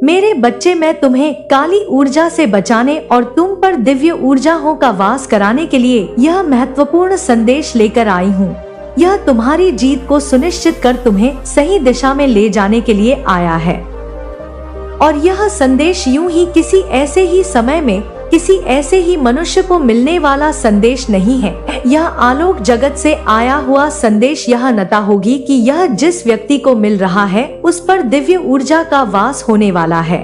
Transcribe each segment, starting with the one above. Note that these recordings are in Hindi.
मेरे बच्चे, मैं तुम्हें काली ऊर्जा से बचाने और तुम पर दिव्य ऊर्जाओं का वास कराने के लिए यह महत्वपूर्ण संदेश लेकर आई हूँ। यह तुम्हारी जीत को सुनिश्चित कर तुम्हें सही दिशा में ले जाने के लिए आया है। और यह संदेश यूं ही किसी ऐसे ही समय में किसी ऐसे ही मनुष्य को मिलने वाला संदेश नहीं है। यह आलोक जगत से आया हुआ संदेश यह नता होगी कि यह जिस व्यक्ति को मिल रहा है उस पर दिव्य ऊर्जा का वास होने वाला है।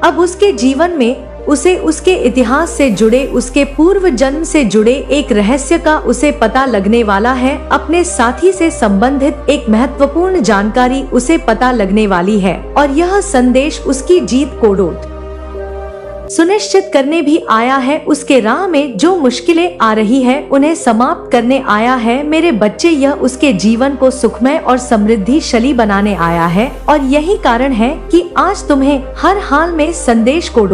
अब उसके जीवन में उसे उसके इतिहास से जुड़े, उसके पूर्व जन्म से जुड़े एक रहस्य का उसे पता लगने वाला है। अपने साथी से संबंधित एक महत्वपूर्ण जानकारी उसे पता लगने वाली है और यह संदेश उसकी जीत को सुनिश्चित करने भी आया है। उसके राह में जो मुश्किलें आ रही है उन्हें समाप्त करने आया है। मेरे बच्चे, यह उसके जीवन को सुखमय और समृद्धिशाली बनाने आया है और यही कारण है कि आज तुम्हें हर हाल में संदेश को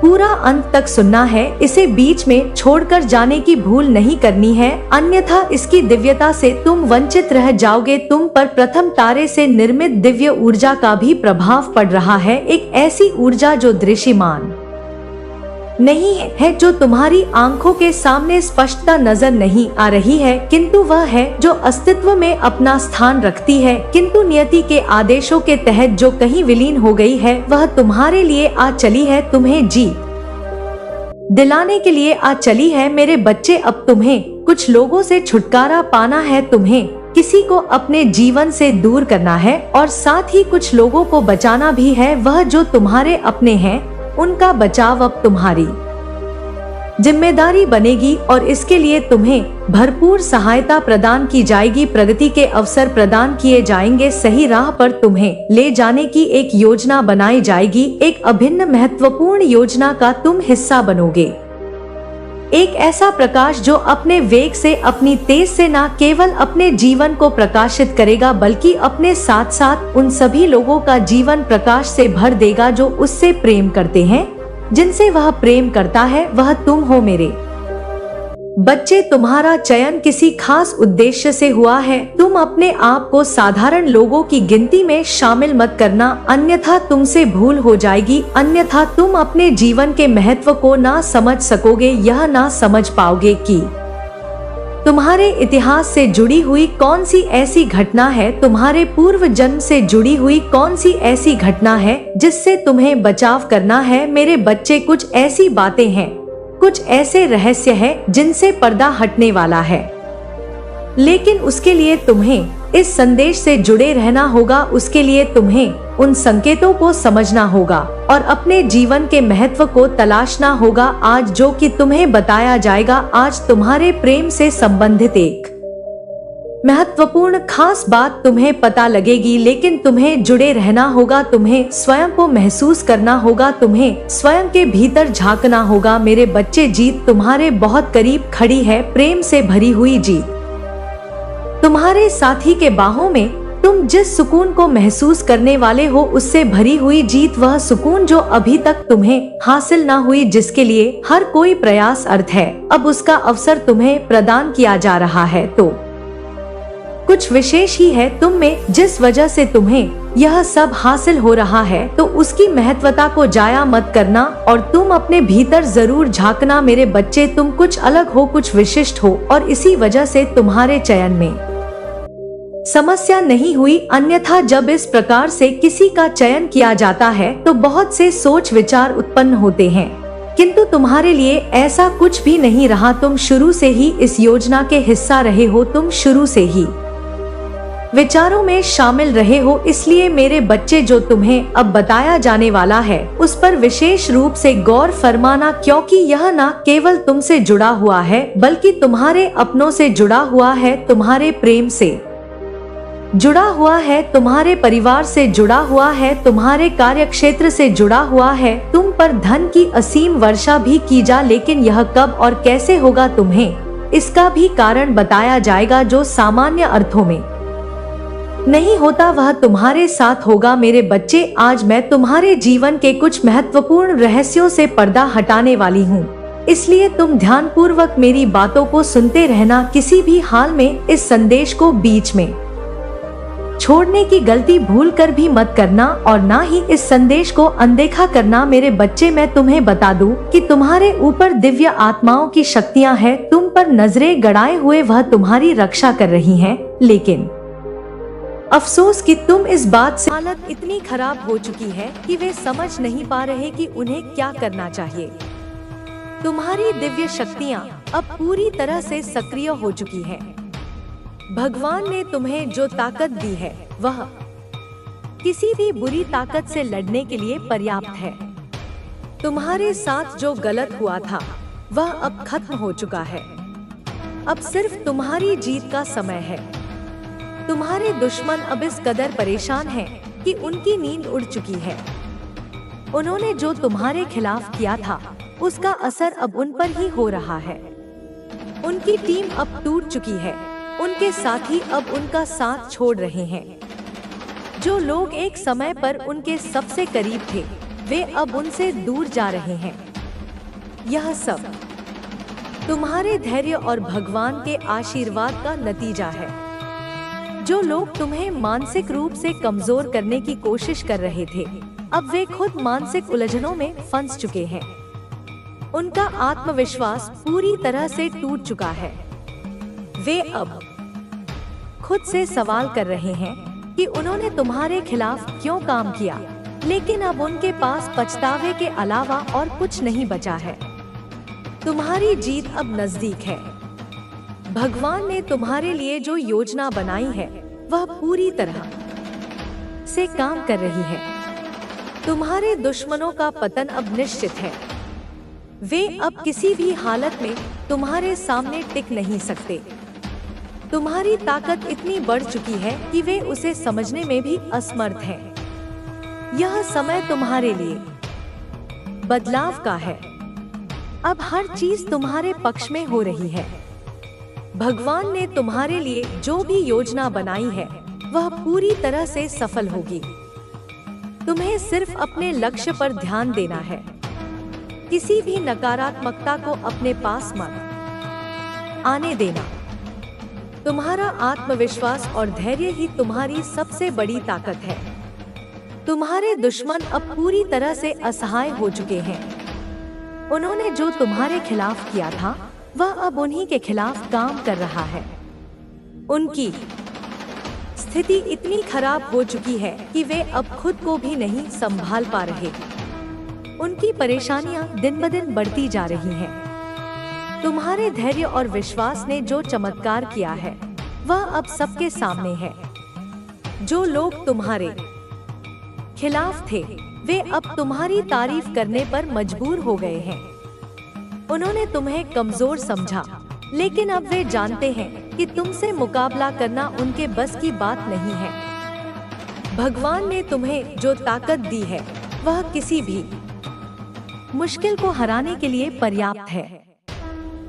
पूरा अंत तक सुनना है। इसे बीच में छोड़कर जाने की भूल नहीं करनी है, अन्यथा इसकी दिव्यता से तुम वंचित रह जाओगे। तुम पर प्रथम तारे से निर्मित दिव्य ऊर्जा का भी प्रभाव पड़ रहा है, एक ऐसी ऊर्जा जो दृश्यमान नहीं है, जो तुम्हारी आंखों के सामने स्पष्टता नजर नहीं आ रही है, किंतु वह है जो अस्तित्व में अपना स्थान रखती है, किंतु नियति के आदेशों के तहत जो कहीं विलीन हो गई है। वह तुम्हारे लिए आ चली है, तुम्हें जीत दिलाने के लिए आ चली है। मेरे बच्चे, अब तुम्हें कुछ लोगों से छुटकारा पाना है, तुम्हें किसी को अपने जीवन से दूर करना है और साथ ही कुछ लोगों को बचाना भी है। वह जो तुम्हारे अपने हैं उनका बचाव अब तुम्हारी जिम्मेदारी बनेगी और इसके लिए तुम्हें भरपूर सहायता प्रदान की जाएगी। प्रगति के अवसर प्रदान किए जाएंगे, सही राह पर तुम्हें ले जाने की एक योजना बनाई जाएगी। एक अभिन्न महत्वपूर्ण योजना का तुम हिस्सा बनोगे। एक ऐसा प्रकाश जो अपने वेग से, अपनी तेज से न केवल अपने जीवन को प्रकाशित करेगा बल्कि अपने साथ साथ उन सभी लोगों का जीवन प्रकाश से भर देगा जो उससे प्रेम करते हैं, जिनसे वह प्रेम करता है। वह तुम हो मेरे बच्चे। तुम्हारा चयन किसी खास उद्देश्य से हुआ है। तुम अपने आप को साधारण लोगों की गिनती में शामिल मत करना, अन्यथा तुमसे भूल हो जाएगी, अन्यथा तुम अपने जीवन के महत्व को ना समझ सकोगे। यह ना समझ पाओगे कि तुम्हारे इतिहास से जुड़ी हुई कौन सी ऐसी घटना है, तुम्हारे पूर्व जन्म से जुड़ी हुई कौन सी ऐसी घटना है जिससे तुम्हें बचाव करना है। मेरे बच्चे, कुछ ऐसी बातें हैं, कुछ ऐसे रहस्य हैं जिनसे पर्दा हटने वाला है, लेकिन उसके लिए तुम्हें इस संदेश से जुड़े रहना होगा। उसके लिए तुम्हें उन संकेतों को समझना होगा और अपने जीवन के महत्व को तलाशना होगा। आज जो कि तुम्हें बताया जाएगा, आज तुम्हारे प्रेम से संबंधित एक महत्वपूर्ण खास बात तुम्हें पता लगेगी, लेकिन तुम्हें जुड़े रहना होगा, तुम्हें स्वयं को महसूस करना होगा, तुम्हें स्वयं के भीतर झांकना होगा। मेरे बच्चे, जीत तुम्हारे बहुत करीब खड़ी है, प्रेम से भरी हुई जीत। तुम्हारे साथी के बाहों में तुम जिस सुकून को महसूस करने वाले हो उससे भरी हुई जीत, वह सुकून जो अभी तक तुम्हें हासिल ना हुई, जिसके लिए हर कोई प्रयास अर्थ है, अब उसका अवसर तुम्हें प्रदान किया जा रहा है। तो कुछ विशेष ही है तुम में, जिस वजह से तुम्हें यह सब हासिल हो रहा है, तो उसकी महत्वता को जाया मत करना और तुम अपने भीतर जरूर झांकना। मेरे बच्चे, तुम कुछ अलग हो, कुछ विशिष्ट हो और इसी वजह से तुम्हारे चयन में समस्या नहीं हुई, अन्यथा जब इस प्रकार से किसी का चयन किया जाता है तो बहुत से सोच विचार उत्पन्न होते हैं, किंतु तुम्हारे लिए ऐसा कुछ भी नहीं रहा। तुम शुरू से ही इस योजना के हिस्सा रहे हो, तुम शुरू से ही विचारों में शामिल रहे हो। इसलिए मेरे बच्चे, जो तुम्हें अब बताया जाने वाला है उस पर विशेष रूप से गौर फरमाना, क्योंकि यह न केवल तुमसे जुड़ा हुआ है बल्कि तुम्हारे अपनों से जुड़ा हुआ है, तुम्हारे प्रेम से जुड़ा हुआ है, तुम्हारे परिवार से जुड़ा हुआ है, तुम्हारे कार्यक्षेत्र से जुड़ा हुआ है। तुम पर धन की असीम वर्षा भी की जा, लेकिन यह कब और कैसे होगा तुम्हें इसका भी कारण बताया जाएगा, जो सामान्य अर्थों में नहीं होता वह तुम्हारे साथ होगा। मेरे बच्चे, आज मैं तुम्हारे जीवन के कुछ महत्वपूर्ण रहस्यों से पर्दा हटाने वाली हूँ, इसलिए तुम ध्यानपूर्वक मेरी बातों को सुनते रहना। किसी भी हाल में इस संदेश को बीच में छोड़ने की गलती भूल कर भी मत करना और ना ही इस संदेश को अनदेखा करना। मेरे बच्चे, मैं तुम्हें बता दूं कि तुम्हारे ऊपर दिव्य आत्माओं की शक्तियां हैं, तुम पर नजरें गड़ाए हुए वह तुम्हारी रक्षा कर रही हैं, लेकिन अफसोस कि तुम इस बात से हालत इतनी खराब हो चुकी है कि वे समझ नहीं पा रहे कि उन्हें क्या करना चाहिए। तुम्हारी दिव्य शक्तियां अब पूरी तरह से सक्रिय हो चुकी हैं। भगवान ने तुम्हें जो ताकत दी है वह किसी भी बुरी ताकत से लड़ने के लिए पर्याप्त है। तुम्हारे साथ जो गलत हुआ था वह अब खत्म हो चुका है। अब सिर्फ तुम्हारी जीत का समय है। तुम्हारे दुश्मन अब इस कदर परेशान हैं कि उनकी नींद उड़ चुकी है। उन्होंने जो तुम्हारे खिलाफ किया था उसका असर अब उन पर ही हो रहा है। उनकी टीम अब टूट चुकी है। उनके साथी अब उनका साथ छोड़ रहे हैं। जो लोग एक समय पर उनके सबसे करीब थे वे अब उनसे दूर जा रहे हैं। यह सब तुम्हारे धैर्य और भगवान के आशीर्वाद का नतीजा है। जो लोग तुम्हें मानसिक रूप से कमजोर करने की कोशिश कर रहे थे अब वे खुद मानसिक उलझनों में फंस चुके हैं। उनका आत्मविश्वास पूरी तरह से टूट चुका है। वे अब खुद से सवाल कर रहे हैं कि उन्होंने तुम्हारे खिलाफ क्यों काम किया, लेकिन अब उनके पास पछतावे के अलावा और कुछ नहीं बचा है। तुम्हारी जीत अब नजदीक है। भगवान ने तुम्हारे लिए जो योजना बनाई है वह पूरी तरह से काम कर रही है। तुम्हारे दुश्मनों का पतन अब निश्चित है। वे अब किसी भी हालत में तुम्हारे सामने टिक नहीं सकते। तुम्हारी ताकत इतनी बढ़ चुकी है कि वे उसे समझने में भी असमर्थ हैं। यह समय तुम्हारे लिए बदलाव का है। अब हर चीज तुम्हारे पक्ष में हो रही है। भगवान ने तुम्हारे लिए जो भी योजना बनाई है वह पूरी तरह से सफल होगी। तुम्हें सिर्फ अपने लक्ष्य पर ध्यान देना है। किसी भी नकारात्मकता को अपने पास मत आने देना। तुम्हारा आत्मविश्वास और धैर्य ही तुम्हारी सबसे बड़ी ताकत है। तुम्हारे दुश्मन अब पूरी तरह से असहाय हो चुके हैं। उन्होंने जो तुम्हारे खिलाफ किया था वह अब उन्हीं के खिलाफ काम कर रहा है। उनकी स्थिति इतनी खराब हो चुकी है कि वे अब खुद को भी नहीं संभाल पा रहे। उनकी परेशानियां दिन ब दिन बढ़ती जा रही हैं। तुम्हारे धैर्य और विश्वास ने जो चमत्कार किया है वह अब सबके सामने है। जो लोग तुम्हारे खिलाफ थे वे अब तुम्हारी तारीफ करने पर मजबूर हो गए हैं। उन्होंने तुम्हें कमजोर समझा, लेकिन अब वे जानते हैं कि तुमसे मुकाबला करना उनके बस की बात नहीं है। भगवान ने तुम्हें जो ताकत दी है वह किसी भी मुश्किल को हराने के लिए पर्याप्त है।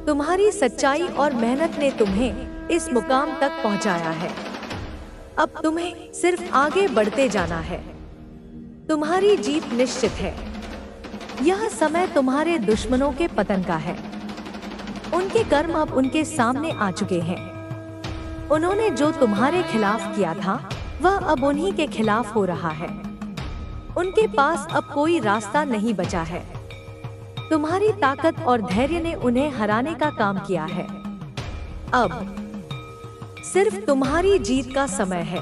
तुम्हारी सच्चाई और मेहनत ने तुम्हें इस मुकाम तक पहुंचाया है। अब तुम्हें सिर्फ आगे बढ़ते जाना है। तुम्हारी जीत निश्चित है। यह समय तुम्हारे दुश्मनों के पतन का है। उनके कर्म अब उनके सामने आ चुके हैं। उन्होंने जो तुम्हारे खिलाफ किया था वह अब उन्हीं के खिलाफ हो रहा है। उनके पास अब कोई रास्ता नहीं बचा है। तुम्हारी ताकत और धैर्य ने उन्हें हराने का काम किया है। अब सिर्फ तुम्हारी जीत का समय है।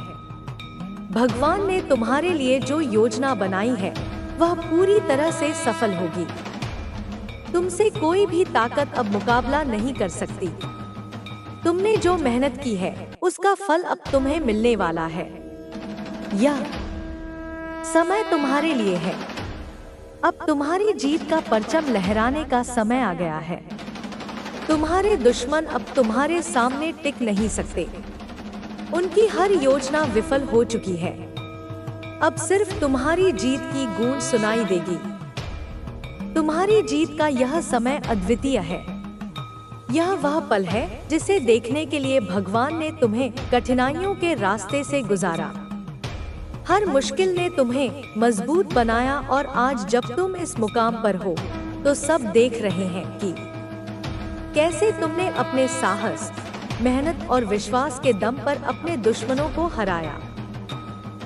भगवान ने तुम्हारे लिए जो योजना बनाई है वह पूरी तरह से सफल होगी। तुमसे कोई भी ताकत अब मुकाबला नहीं कर सकती। तुमने जो मेहनत की है उसका फल अब तुम्हें मिलने वाला है। यह समय तुम्हारे लिए है। अब तुम्हारी जीत का परचम लहराने का समय आ गया है। तुम्हारे दुश्मन अब तुम्हारे सामने टिक नहीं सकते। उनकी हर योजना विफल हो चुकी है। अब सिर्फ तुम्हारी जीत की गूंज सुनाई देगी। तुम्हारी जीत का यह समय अद्वितीय है। यह वह पल है जिसे देखने के लिए भगवान ने तुम्हें कठिनाइयों के रास्ते से गुजारा। हर मुश्किल ने तुम्हें मजबूत बनाया और आज जब तुम इस मुकाम पर हो तो सब देख रहे हैं कि कैसे तुमने अपने साहस, मेहनत और विश्वास के दम पर अपने दुश्मनों को हराया।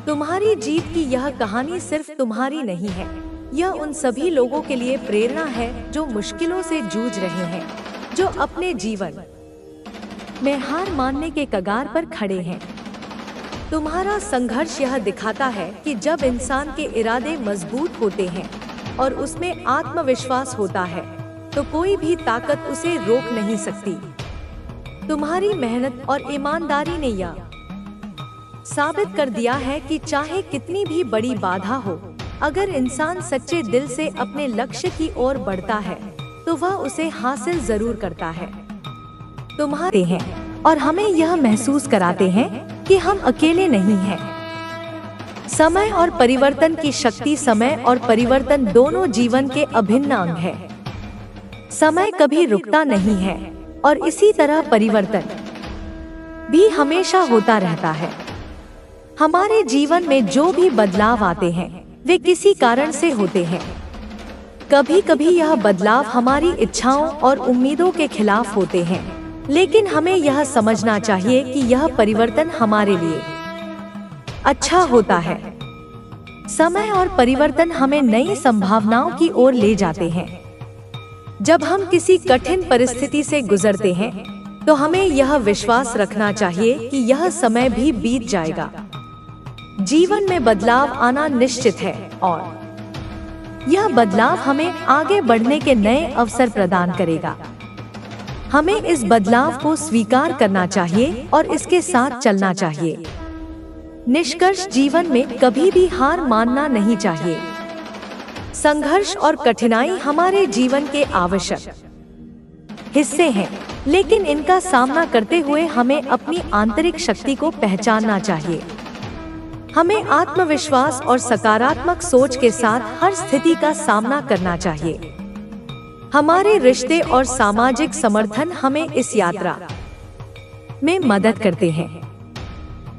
तुम्हारी जीत की यह कहानी सिर्फ तुम्हारी नहीं है, यह उन सभी लोगों के लिए प्रेरणा है जो मुश्किलों से जूझ रहे हैं, जो अपने जीवन में हार मानने के कगार पर खड़े हैं। तुम्हारा संघर्ष यह दिखाता है कि जब इंसान के इरादे मजबूत होते हैं और उसमें आत्मविश्वास होता है, तो कोई भी ताकत उसे रोक नहीं सकती। तुम्हारी मेहनत और ईमानदारी ने यह साबित कर दिया है कि चाहे कितनी भी बड़ी बाधा हो, अगर इंसान सच्चे दिल से अपने लक्ष्य की ओर बढ़ता है, तो वह उसे हासिल जरूर करता है। तुम्हारे हैं और हमें यह महसूस कराते हैं कि हम अकेले नहीं हैं। समय और परिवर्तन की शक्ति, समय और परिवर्तन दोनों जीवन के अभिन्न अंग है। समय कभी रुकता नहीं है और इसी तरह परिवर्तन भी हमेशा होता रहता है। हमारे जीवन में जो भी बदलाव आते हैं, वे किसी कारण से होते हैं। कभी कभी यह बदलाव हमारी इच्छाओं और उम्मीदों के खिलाफ होते हैं, लेकिन हमें यह समझना चाहिए कि यह परिवर्तन हमारे लिए अच्छा होता है। समय और परिवर्तन हमें नई संभावनाओं की ओर ले जाते हैं। जब हम किसी कठिन परिस्थिति से गुजरते हैं, तो हमें यह विश्वास रखना चाहिए कि यह समय भी बीत जाएगा। जीवन में बदलाव आना निश्चित है और यह बदलाव हमें आगे बढ़ने के नए अवसर प्रदान करेगा। हमें इस बदलाव को स्वीकार करना चाहिए और इसके साथ चलना चाहिए। निष्कर्ष, जीवन में कभी भी हार मानना नहीं चाहिए। संघर्ष और कठिनाई हमारे जीवन के आवश्यक हिस्से हैं, लेकिन इनका सामना करते हुए हमें अपनी आंतरिक शक्ति को पहचानना चाहिए। हमें आत्मविश्वास और सकारात्मक सोच के साथ हर स्थिति का सामना करना चाहिए। हमारे रिश्ते और सामाजिक समर्थन हमें इस यात्रा में मदद करते हैं।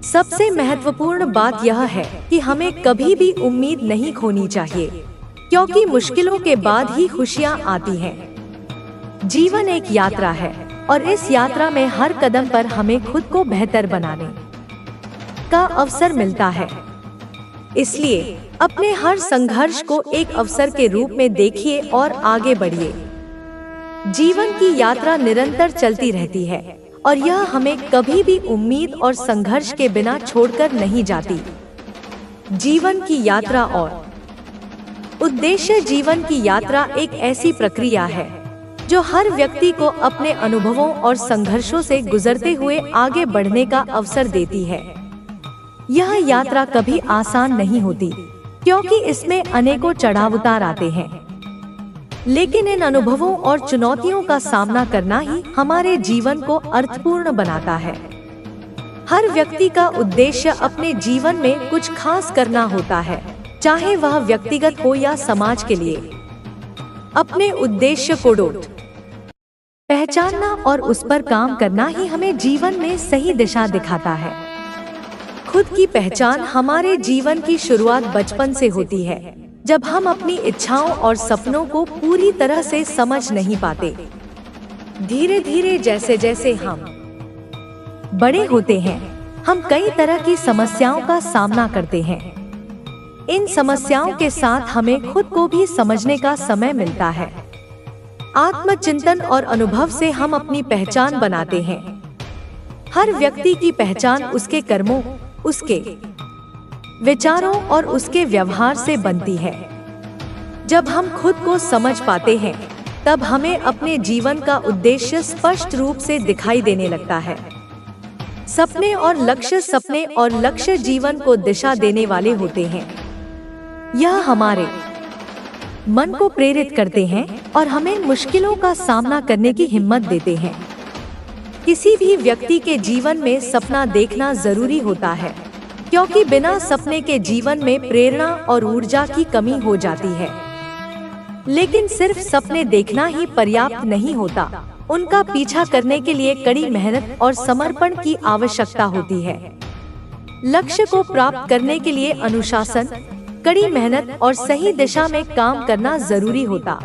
सबसे महत्वपूर्ण बात यह है कि हमें कभी भी उम्मीद नहीं खोनी चाहिए, क्योंकि मुश्किलों के बाद ही खुशियां आती हैं। जीवन एक यात्रा है और इस यात्रा में हर कदम पर हमें खुद को बेहतर बनाने का अवसर मिलता है। इसलिए अपने हर संघर्ष को एक अवसर के रूप में देखिए और आगे बढ़िए। जीवन की यात्रा निरंतर चलती रहती है और यह हमें कभी भी उम्मीद और संघर्ष के बिना छोड़कर नहीं जाती। जीवन की यात्रा और उद्देश्य, जीवन की यात्रा एक ऐसी प्रक्रिया है जो हर व्यक्ति को अपने अनुभवों और संघर्षों से गुजरते हुए आगे बढ़ने का अवसर देती है। यह यात्रा कभी आसान नहीं होती, क्योंकि इसमें अनेकों चढ़ाव उतार आते हैं, लेकिन इन अनुभवों और चुनौतियों का सामना करना ही हमारे जीवन को अर्थपूर्ण बनाता है। हर व्यक्ति का उद्देश्य अपने जीवन में कुछ खास करना होता है, चाहे वह व्यक्तिगत हो या समाज के लिए। अपने उद्देश्य को पहचानना और उस पर काम करना ही हमें जीवन में सही दिशा दिखाता है। खुद की पहचान हमारे जीवन की शुरुआत बचपन से होती है, जब हम अपनी इच्छाओं और सपनों को पूरी तरह से समझ नहीं पाते। धीरे धीरे जैसे जैसे हम बड़े होते हैं, हम कई तरह की समस्याओं का सामना करते हैं। इन समस्याओं के साथ हमें खुद को भी समझने का समय मिलता है। आत्मचिंतन और अनुभव से हम अपनी पहचान बनाते हैं। हर व्यक्ति की पहचान उसके कर्मों, उसके विचारों और उसके व्यवहार से बनती है। जब हम खुद को समझ पाते हैं, तब हमें अपने जीवन का उद्देश्य स्पष्ट रूप से दिखाई देने लगता है। सपने और लक्ष्य जीवन को दिशा देने वाले होते हैं। यह हमारे मन को प्रेरित करते हैं और हमें मुश्किलों का सामना करने की हिम्मत देते हैं। किसी भी व्यक्ति के जीवन में सपना देखना जरूरी होता है, क्योंकि बिना सपने के जीवन में प्रेरणा और ऊर्जा की कमी हो जाती है। लेकिन सिर्फ सपने देखना ही पर्याप्त नहीं होता, उनका पीछा करने के लिए कड़ी मेहनत और समर्पण की आवश्यकता होती है। लक्ष्य को प्राप्त करने के लिए अनुशासन, कड़ी मेहनत और सही दिशा में काम करना जरूरी होता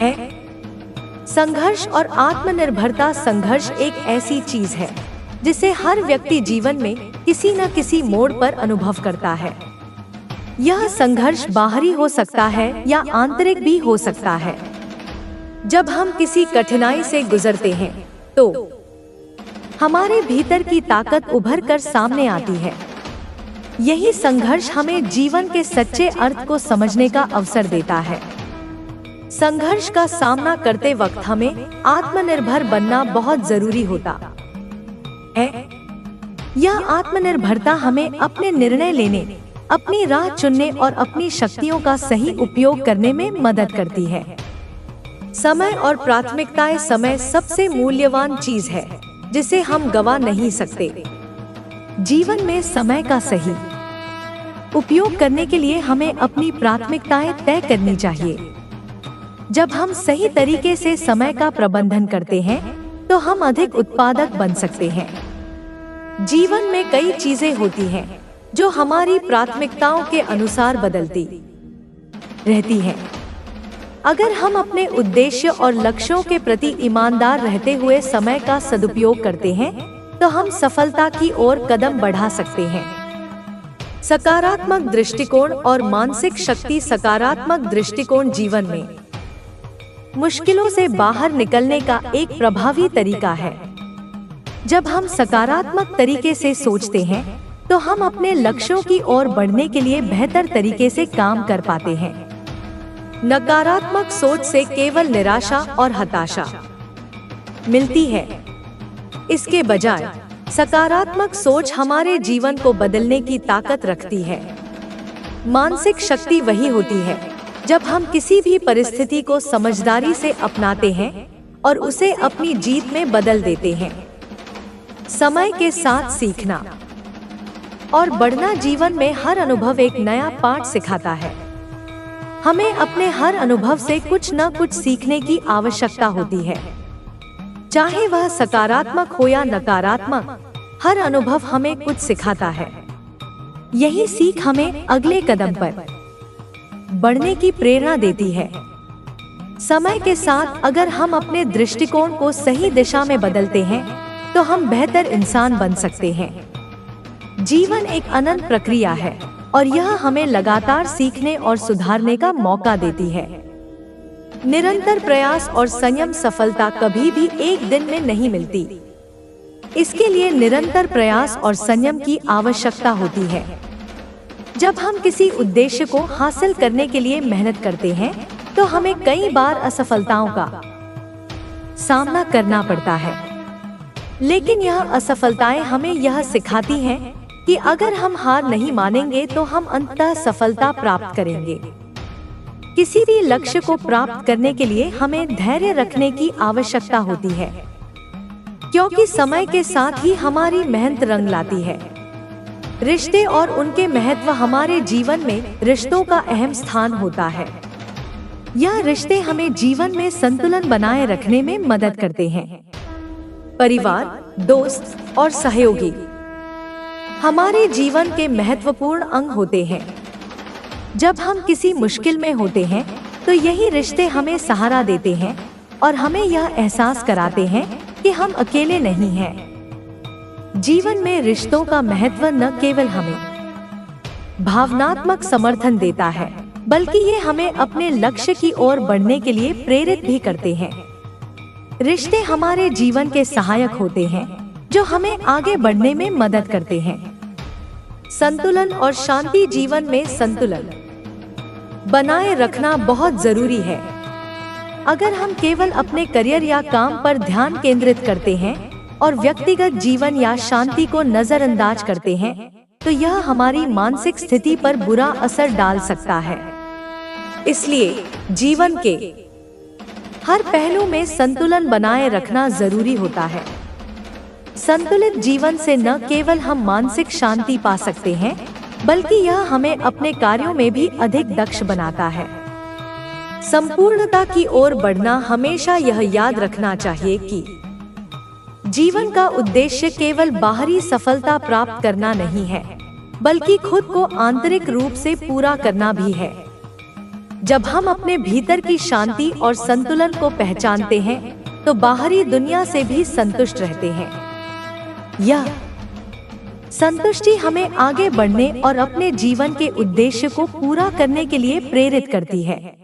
है। संघर्ष और आत्मनिर्भरता। संघर्ष एक ऐसी चीज है जिसे हर व्यक्ति जीवन में किसी न किसी मोड़ पर अनुभव करता है। यह संघर्ष बाहरी हो सकता है या आंतरिक भी हो सकता है। जब हम किसी कठिनाई से गुजरते हैं तो हमारे भीतर की ताकत उभर कर सामने आती है। यही संघर्ष हमें जीवन के सच्चे अर्थ को समझने का अवसर देता है। संघर्ष का सामना करते वक्त हमें आत्मनिर्भर बनना बहुत जरूरी होता है। यह आत्मनिर्भरता हमें अपने निर्णय लेने, अपनी राह चुनने और अपनी शक्तियों का सही उपयोग करने में मदद करती है। समय और प्राथमिकताएं समय सबसे मूल्यवान चीज है जिसे हम गवा नहीं सकते। जीवन में समय का सही उपयोग करने के लिए हमें अपनी प्राथमिकताएं तय करनी चाहिए। जब हम सही तरीके से समय का प्रबंधन करते हैं तो हम अधिक उत्पादक बन सकते हैं। जीवन में कई चीजें होती हैं जो हमारी प्राथमिकताओं के अनुसार बदलती रहती हैं। अगर हम अपने उद्देश्य और लक्ष्यों के प्रति ईमानदार रहते हुए समय का सदुपयोग करते हैं तो हम सफलता की ओर कदम बढ़ा सकते हैं। सकारात्मक दृष्टिकोण और मानसिक शक्ति। सकारात्मक दृष्टिकोण जीवन में मुश्किलों से बाहर निकलने का एक प्रभावी तरीका है। जब हम सकारात्मक तरीके से सोचते हैं तो हम अपने लक्ष्यों की ओर बढ़ने के लिए बेहतर तरीके से काम कर पाते हैं। नकारात्मक सोच से केवल निराशा और हताशा मिलती है। इसके बजाय सकारात्मक सोच हमारे जीवन को बदलने की ताकत रखती है। मानसिक शक्ति वही होती है जब हम किसी भी परिस्थिति को समझदारी से अपनाते हैं और उसे अपनी जीत में बदल देते हैं। समय के साथ सीखना और बढ़ना। जीवन में हर अनुभव एक नया पाठ सिखाता है। हमें अपने हर अनुभव से कुछ न कुछ सीखने की आवश्यकता होती है, चाहे वह सकारात्मक हो या नकारात्मक। हर अनुभव हमें कुछ सिखाता है। यही सीख हमें अगले कदम पर बढ़ने की प्रेरणा देती है। समय के साथ अगर हम अपने दृष्टिकोण को सही दिशा में बदलते हैं तो हम बेहतर इंसान बन सकते हैं। जीवन एक अनंत प्रक्रिया है और यह हमें लगातार सीखने और सुधारने का मौका देती है। निरंतर प्रयास और संयम। सफलता कभी भी एक दिन में नहीं मिलती। इसके लिए निरंतर प्रयास और संयम की आवश्यकता होती है। जब हम किसी उद्देश्य को हासिल करने के लिए मेहनत करते हैं तो हमें कई बार असफलताओं का सामना करना पड़ता है, लेकिन यह असफलताएं हमें यह सिखाती हैं कि अगर हम हार नहीं मानेंगे तो हम अंततः सफलता प्राप्त करेंगे। किसी भी लक्ष्य को प्राप्त करने के लिए हमें धैर्य रखने की आवश्यकता होती है, क्योंकि समय के साथ ही हमारी मेहनत रंग लाती है। रिश्ते और उनके महत्व। हमारे जीवन में रिश्तों का अहम स्थान होता है। यह रिश्ते हमें जीवन में संतुलन बनाए रखने में मदद करते हैं। परिवार, दोस्त और सहयोगी हमारे जीवन के महत्वपूर्ण अंग होते हैं। जब हम किसी मुश्किल में होते हैं तो यही रिश्ते हमें सहारा देते हैं और हमें यह एहसास कराते हैं कि हम अकेले नहीं हैं। जीवन में रिश्तों का महत्व न केवल हमें भावनात्मक समर्थन देता है, बल्कि ये हमें अपने लक्ष्य की ओर बढ़ने के लिए प्रेरित भी करते हैं। रिश्ते हमारे जीवन के सहायक होते हैं जो हमें आगे बढ़ने में मदद करते हैं। संतुलन और शांति। जीवन में संतुलन बनाए रखना बहुत जरूरी है। अगर हम केवल अपने करियर या काम पर ध्यान केंद्रित करते हैं और व्यक्तिगत जीवन या शांति को नजरअंदाज करते हैं तो यह हमारी मानसिक स्थिति पर बुरा असर डाल सकता है। इसलिए जीवन के हर पहलू में संतुलन बनाए रखना जरूरी होता है। संतुलित जीवन से न केवल हम मानसिक शांति पा सकते हैं, बल्कि यह हमें अपने कार्यों में भी अधिक दक्ष बनाता है। संपूर्णता की ओर बढ़ना। हमेशा यह याद रखना चाहिए कि जीवन का उद्देश्य केवल बाहरी सफलता प्राप्त करना नहीं है, बल्कि खुद को आंतरिक रूप से पूरा करना भी है। जब हम अपने भीतर की शांति और संतुलन को पहचानते हैं तो बाहरी दुनिया से भी संतुष्ट रहते हैं। यह संतुष्टि हमें आगे बढ़ने और अपने जीवन के उद्देश्य को पूरा करने के लिए प्रेरित करती है।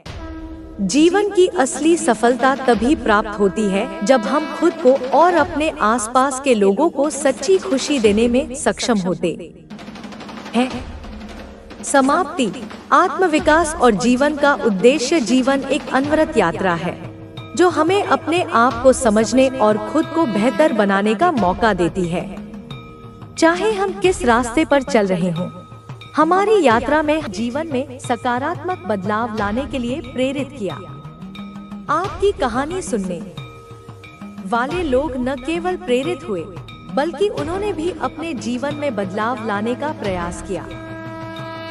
जीवन की असली सफलता तभी प्राप्त होती है जब हम खुद को और अपने आसपास के लोगों को सच्ची खुशी देने में सक्षम होते हैं। समाप्ति। आत्मविकास और जीवन का उद्देश्य। जीवन एक अनवरत यात्रा है जो हमें अपने आप को समझने और खुद को बेहतर बनाने का मौका देती है। चाहे हम किस रास्ते पर चल रहे हों, हमारी यात्रा में जीवन में सकारात्मक बदलाव लाने के लिए प्रेरित किया। आपकी कहानी सुनने वाले लोग न केवल प्रेरित हुए, बल्कि उन्होंने भी अपने जीवन में बदलाव लाने का प्रयास किया।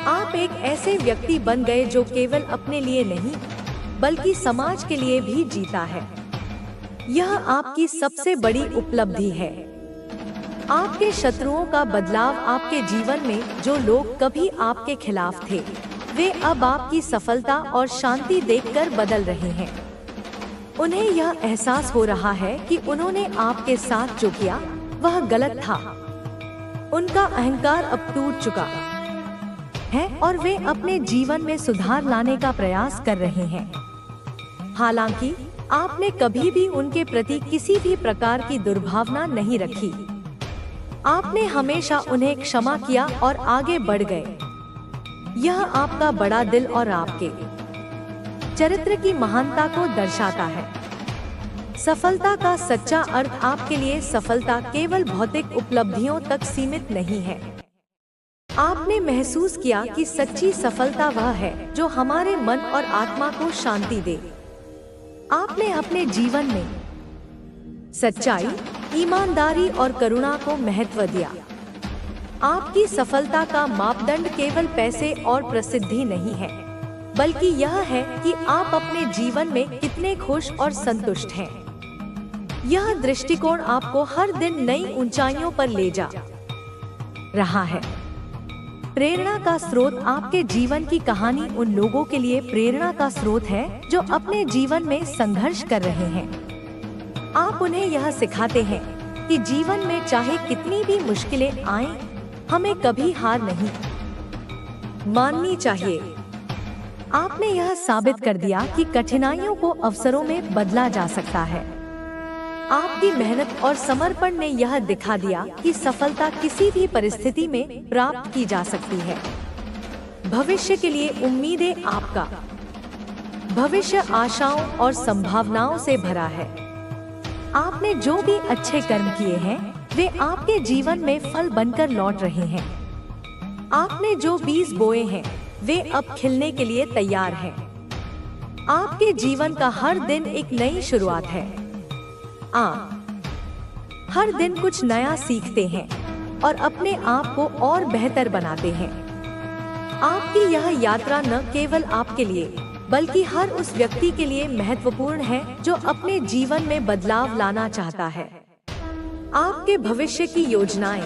आप एक ऐसे व्यक्ति बन गए जो केवल अपने लिए नहीं, बल्कि समाज के लिए भी जीता है। यह आपकी सबसे बड़ी उपलब्धि है। आपके शत्रुओं का बदलाव। आपके जीवन में जो लोग कभी आपके खिलाफ थे, वे अब आपकी सफलता और शांति देखकर बदल रहे हैं। उन्हें यह एहसास हो रहा है कि उन्होंने आपके साथ जो किया वह गलत था। उनका अहंकार अब टूट चुका है और वे अपने जीवन में सुधार लाने का प्रयास कर रहे हैं। हालांकि आपने कभी भी उनके प्रति किसी भी प्रकार की दुर्भावना नहीं रखी। आपने हमेशा उन्हें क्षमा किया और आगे बढ़ गए। यह आपका बड़ा दिल और आपके चरित्र की महानता को दर्शाता है। सफलता का सच्चा अर्थ। आपके लिए सफलता केवल भौतिक उपलब्धियों तक सीमित नहीं है। आपने महसूस किया कि सच्ची सफलता वह है जो हमारे मन और आत्मा को शांति दे। आपने अपने जीवन में सच्चाई, ईमानदारी और करुणा को महत्व दिया। आपकी सफलता का मापदंड केवल पैसे और प्रसिद्धि नहीं है, बल्कि यह है कि आप अपने जीवन में कितने खुश और संतुष्ट हैं। यह दृष्टिकोण आपको हर दिन नई ऊंचाइयों पर ले जा रहा है। प्रेरणा का स्रोत। आपके जीवन की कहानी उन लोगों के लिए प्रेरणा का स्रोत है जो अपने जीवन में संघर्ष कर रहे हैं। आप उन्हें यह सिखाते हैं कि जीवन में चाहे कितनी भी मुश्किलें आएं, हमें कभी हार नहीं माननी चाहिए। आपने यह साबित कर दिया कि कठिनाइयों को अवसरों में बदला जा सकता है। आपकी मेहनत और समर्पण ने यह दिखा दिया कि सफलता किसी भी परिस्थिति में प्राप्त की जा सकती है। भविष्य के लिए उम्मीदें। आपका भविष्य आशाओं और संभावनाओं से भरा है। आपने जो भी अच्छे कर्म किए हैं, वे आपके जीवन में फल बनकर लौट रहे हैं। आपने जो बीज बोए हैं, वे अब खिलने के लिए तैयार हैं। आपके जीवन का हर दिन एक नई शुरुआत है। आप हर दिन कुछ नया सीखते हैं और अपने आप को और बेहतर बनाते हैं। आपकी यह यात्रा न केवल आपके लिए, बल्कि हर उस व्यक्ति के लिए महत्वपूर्ण है जो अपने जीवन में बदलाव लाना चाहता है। आपके भविष्य की योजनाएं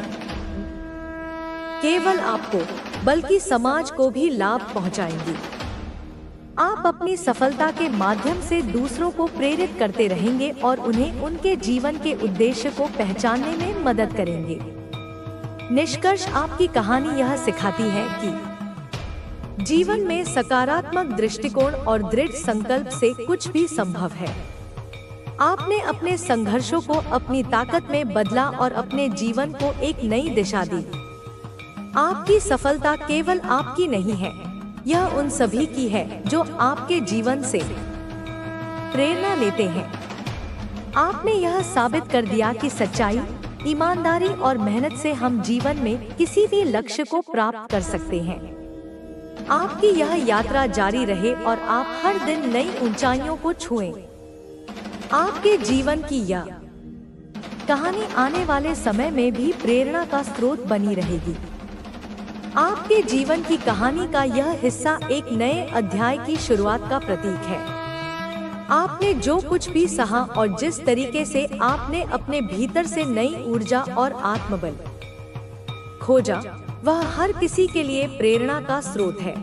केवल आपको, बल्कि समाज को भी लाभ पहुंचाएंगी। आप अपनी सफलता के माध्यम से दूसरों को प्रेरित करते रहेंगे और उन्हें उनके जीवन के उद्देश्य को पहचानने में मदद करेंगे। निष्कर्ष। आपकी कहानी यह सिखाती है कि जीवन में सकारात्मक दृष्टिकोण और दृढ़ संकल्प से कुछ भी संभव है। आपने अपने संघर्षों को अपनी ताकत में बदला और अपने जीवन को एक नई दिशा दी। आपकी सफलता केवल आपकी नहीं है, यह उन सभी की है जो आपके जीवन से प्रेरणा लेते हैं। आपने यह साबित कर दिया कि सच्चाई, ईमानदारी और मेहनत से हम जीवन में किसी भी लक्ष्य को प्राप्त कर सकते हैं। आपकी यह यात्रा जारी रहे और आप हर दिन नई ऊंचाइयों को छुएं। आपके जीवन की यह कहानी आने वाले समय में भी प्रेरणा का स्रोत बनी रहेगी। आपके जीवन की कहानी का यह हिस्सा एक नए अध्याय की शुरुआत का प्रतीक है। आपने जो कुछ भी सहा और जिस तरीके से आपने अपने भीतर से नई ऊर्जा और आत्मबल खोजा, वह हर किसी के लिए प्रेरणा का स्रोत है।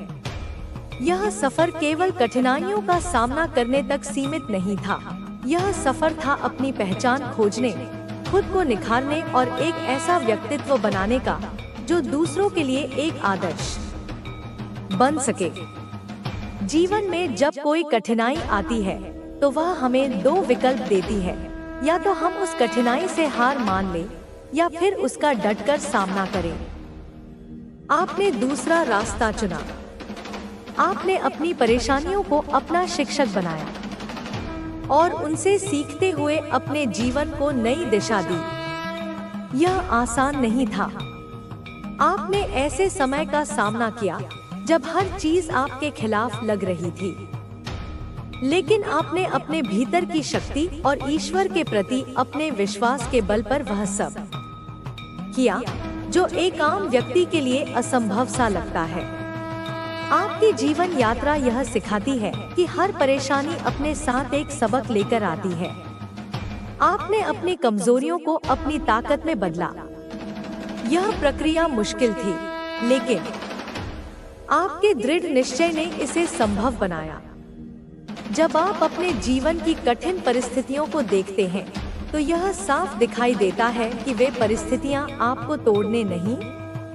यह सफर केवल कठिनाइयों का सामना करने तक सीमित नहीं था। यह सफर था अपनी पहचान खोजने, खुद को निखारने और एक ऐसा व्यक्तित्व बनाने का जो दूसरों के लिए एक आदर्श बन सके। जीवन में जब कोई कठिनाई आती है तो वह हमें दो विकल्प देती है, या तो हम उस कठिनाई से हार मान लें या फिर उसका डटकर सामना करें। आपने दूसरा रास्ता चुना। आपने अपनी परेशानियों को अपना शिक्षक बनाया और उनसे सीखते हुए अपने जीवन को नई दिशा दी। यह आसान नहीं था। आपने ऐसे समय का सामना किया जब हर चीज आपके खिलाफ लग रही थी, लेकिन आपने अपने भीतर की शक्ति और ईश्वर के प्रति अपने विश्वास के बल पर वह सब किया जो एक आम व्यक्ति के लिए असंभव सा लगता है। आपकी जीवन यात्रा यह सिखाती है कि हर परेशानी अपने साथ एक सबक लेकर आती है। आपने अपनी कमजोरियों को अपनी ताकत में बदला। यह प्रक्रिया मुश्किल थी, लेकिन आपके दृढ़ निश्चय ने इसे संभव बनाया। जब आप अपने जीवन की कठिन परिस्थितियों को देखते हैं तो यह साफ दिखाई देता है कि वे परिस्थितियां आपको तोड़ने नहीं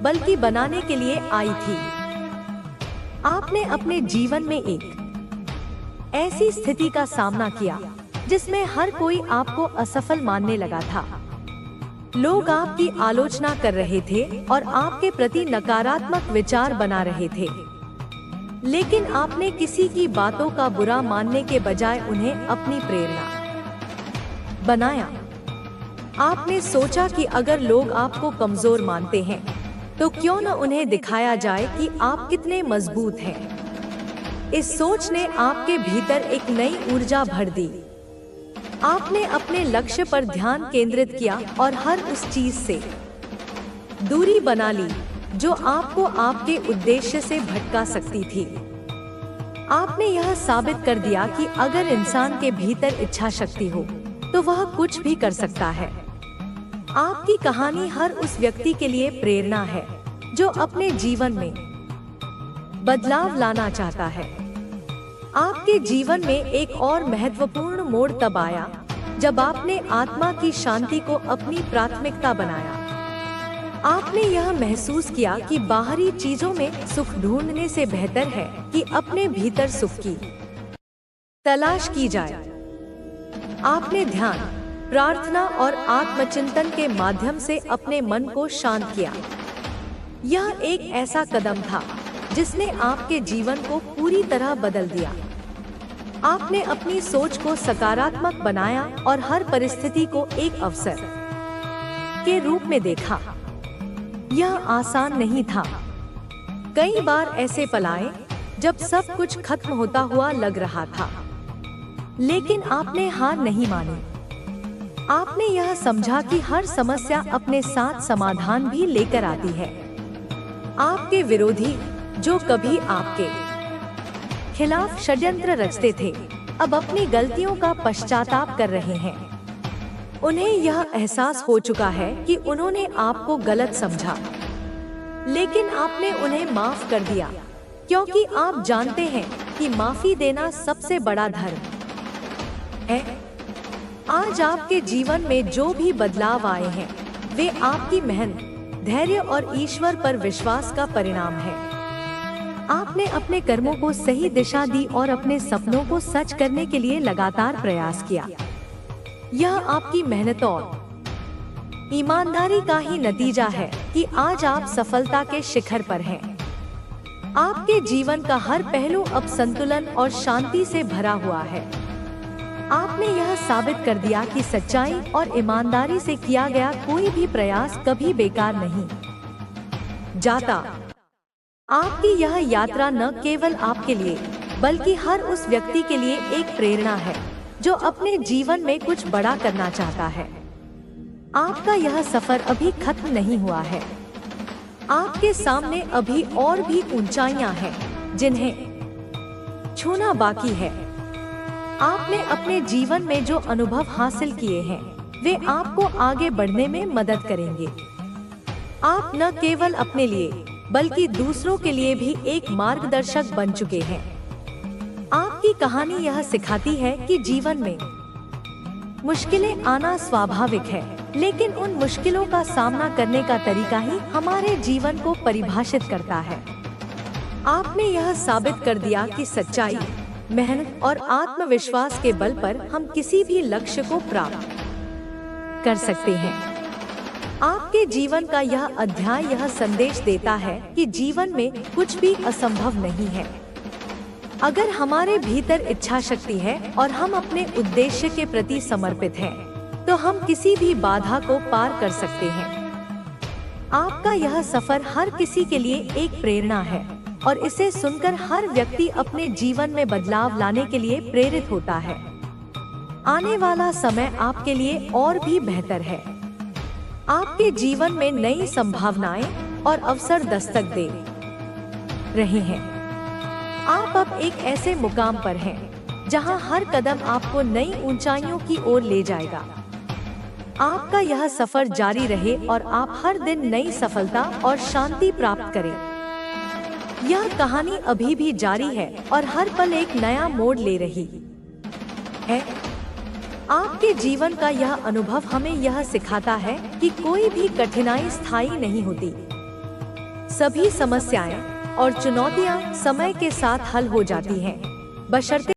बल्कि बनाने के लिए आई थी। आपने अपने जीवन में एक ऐसी स्थिति का सामना किया जिसमें हर कोई आपको असफल मानने लगा था। लोग आपकी आलोचना कर रहे थे और आपके प्रति नकारात्मक विचार बना रहे थे, लेकिन आपने किसी की बातों का बुरा मानने के बजाय उन्हें अपनी प्रेरणा बनाया। आपने सोचा कि अगर लोग आपको कमजोर मानते हैं तो क्यों न उन्हें दिखाया जाए कि आप कितने मजबूत हैं। इस सोच ने आपके भीतर एक नई ऊर्जा भर दी। आपने अपने लक्ष्य पर ध्यान केंद्रित किया और हर उस चीज से दूरी बना ली जो आपको आपके उद्देश्य से भटका सकती थी। आपने यह साबित कर दिया कि अगर इंसान के भीतर इच्छा शक्ति हो तो वह कुछ भी कर सकता है। आपकी कहानी हर उस व्यक्ति के लिए प्रेरणा है जो अपने जीवन में बदलाव लाना चाहता है। आपके जीवन में एक और महत्वपूर्ण मोड़ तब आया जब आपने आत्मा की शांति को अपनी प्राथमिकता बनाया। आपने यह महसूस किया कि बाहरी चीजों में सुख ढूंढने से बेहतर है कि अपने भीतर सुख की तलाश की जाए। आपने ध्यान, प्रार्थना और आत्मचिंतन के माध्यम से अपने मन को शांत किया। यह एक ऐसा कदम था जिसने आपके जीवन को पूरी तरह बदल दिया। आपने अपनी सोच को सकारात्मक बनाया और हर परिस्थिति को एक अवसर के रूप में देखा। यह आसान नहीं था। कई बार ऐसे पल आए जब सब कुछ खत्म होता हुआ लग रहा था, लेकिन आपने हार नहीं मानी। आपने यह समझा कि हर समस्या अपने साथ समाधान भी लेकर आती है। आपके विरोधी जो कभी आपके खिलाफ षड्यंत्र रचते थे, अब अपनी गलतियों का पश्चाताप कर रहे हैं। उन्हें यह एहसास हो चुका है कि उन्होंने आपको गलत समझा, लेकिन आपने उन्हें माफ कर दिया, क्योंकि आप जानते हैं कि माफी देना सबसे बड़ा धर्म है। आज आपके जीवन में जो भी बदलाव आए हैं, वे आपकी मेहनत, धैर्य और ईश्वर पर विश्वास का परिणाम है। आपने अपने कर्मों को सही दिशा दी और अपने सपनों को सच करने के लिए लगातार प्रयास किया। यह आपकी मेहनत और ईमानदारी का ही नतीजा है कि आज आप सफलता के शिखर पर हैं। आपके जीवन का हर पहलू अब संतुलन और शांति से भरा हुआ है। आपने यह साबित कर दिया कि सच्चाई और ईमानदारी से किया गया कोई भी प्रयास कभी बेकार नहीं जाता। आपकी यह यात्रा न केवल आपके लिए बल्कि हर उस व्यक्ति के लिए एक प्रेरणा है जो अपने जीवन में कुछ बड़ा करना चाहता है। आपका यह सफर अभी खत्म नहीं हुआ है। आपके सामने अभी और भी ऊंचाइयां हैं जिन्हें छूना बाकी है। आपने अपने जीवन में जो अनुभव हासिल किए हैं, वे आपको आगे बढ़ने में मदद करेंगे। आप न केवल अपने लिए बल्कि दूसरों के लिए भी एक मार्गदर्शक बन चुके हैं। आपकी कहानी यह सिखाती है कि जीवन में मुश्किलें आना स्वाभाविक है, लेकिन उन मुश्किलों का सामना करने का तरीका ही हमारे जीवन को परिभाषित करता है। आपने यह साबित कर दिया कि सच्चाई, मेहनत और आत्मविश्वास के बल पर हम किसी भी लक्ष्य को प्राप्त कर सकते हैं। आपके जीवन का यह अध्याय यह संदेश देता है कि जीवन में कुछ भी असंभव नहीं है। अगर हमारे भीतर इच्छा शक्ति है और हम अपने उद्देश्य के प्रति समर्पित हैं, तो हम किसी भी बाधा को पार कर सकते हैं। आपका यह सफर हर किसी के लिए एक प्रेरणा है और इसे सुनकर हर व्यक्ति अपने जीवन में बदलाव लाने के लिए प्रेरित होता है। आने वाला समय आपके लिए और भी बेहतर है। आपके जीवन में नई संभावनाएं और अवसर दस्तक दे रहे हैं। आप अब एक ऐसे मुकाम पर हैं जहां हर कदम आपको नई ऊंचाइयों की ओर ले जाएगा। आपका यह सफर जारी रहे और आप हर दिन नई सफलता और शांति प्राप्त करें। यह कहानी अभी भी जारी है और हर पल एक नया मोड़ ले रही है। आपके जीवन का यह अनुभव हमें यह सिखाता है कि कोई भी कठिनाई स्थायी नहीं होती। सभी समस्याएं और चुनौतियां समय के साथ हल हो जाती हैं, बशर्ते